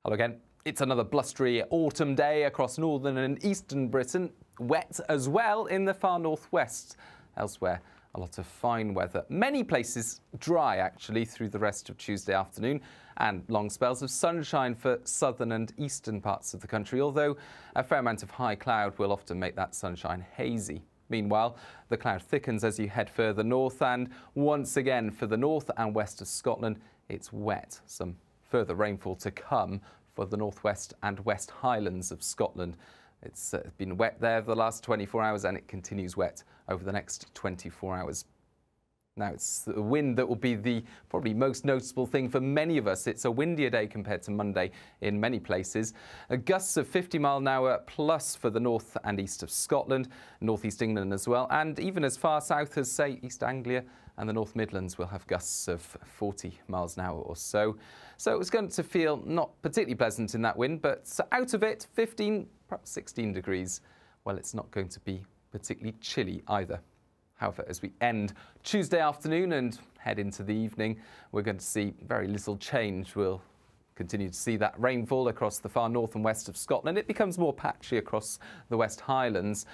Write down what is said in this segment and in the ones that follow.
Hello again. It's another blustery autumn day across northern and eastern Britain. Wet as well in the far northwest. Elsewhere, a lot of fine weather. Many places dry, actually, through the rest of Tuesday afternoon, and long spells of sunshine for southern and eastern parts of the country, although a fair amount of high cloud will often make that sunshine hazy. Meanwhile, the cloud thickens as you head further north, and once again for the north and west of Scotland, it's wet. Some further rainfall to come for the northwest and west highlands of Scotland. It's been wet there for the last 24 hours and it continues wet over the next 24 hours. Now, it's the wind that will be the probably most noticeable thing for many of us. It's a windier day compared to Monday in many places. Gusts of 50 mile an hour plus for the north and east of Scotland, northeast England as well, and even as far south as, say, East Anglia and the North Midlands will have gusts of 40 miles an hour or so. So it's going to feel not particularly pleasant in that wind, but out of it, 15, perhaps 16 degrees. Well, it's not going to be particularly chilly either. However, as we end Tuesday afternoon and head into the evening, we're going to see very little change. We'll continue to see that rainfall across the far north and west of Scotland. It becomes more patchy across the West Highlands.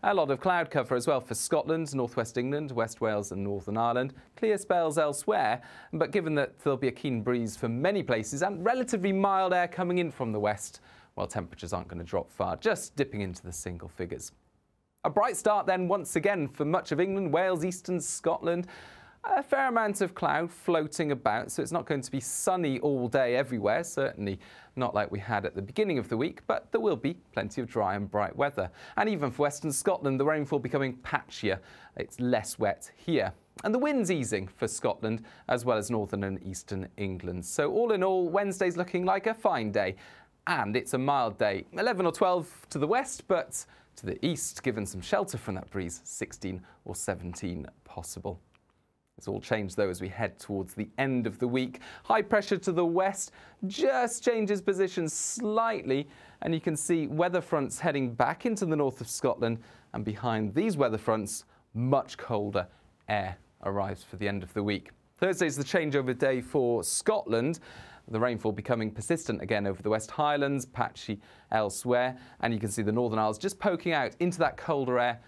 A lot of cloud cover as well for Scotland, northwest England, West Wales and Northern Ireland. Clear spells elsewhere, but given that there'll be a keen breeze for many places and relatively mild air coming in from the west, well, temperatures aren't going to drop far, just dipping into the single figures. A bright start then once again for much of England, Wales, eastern Scotland. A fair amount of cloud floating about, so it's not going to be sunny all day everywhere, certainly not like we had at the beginning of the week, but there will be plenty of dry and bright weather. And even for western Scotland, the rainfall becoming patchier. It's less wet here. And the wind's easing for Scotland as well as northern and eastern England. So all in all, Wednesday's looking like a fine day. And it's a mild day, 11 or 12 to the west, but to the east, given some shelter from that breeze, 16 or 17 possible. It's all changed, though, as we head towards the end of the week. High pressure to the west just changes position slightly, and you can see weather fronts heading back into the north of Scotland, and behind these weather fronts, much colder air arrives for the end of the week. Thursday's the changeover day for Scotland. The rainfall becoming persistent again over the West Highlands, patchy elsewhere, and you can see the Northern Isles just poking out into that colder air.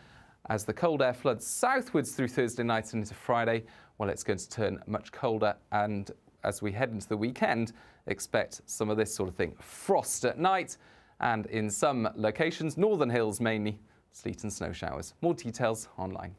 As the cold air floods southwards through Thursday night and into Friday, well, it's going to turn much colder, and as we head into the weekend, expect some of this sort of thing. Frost at night, and in some locations, northern hills mainly, sleet and snow showers. More details online.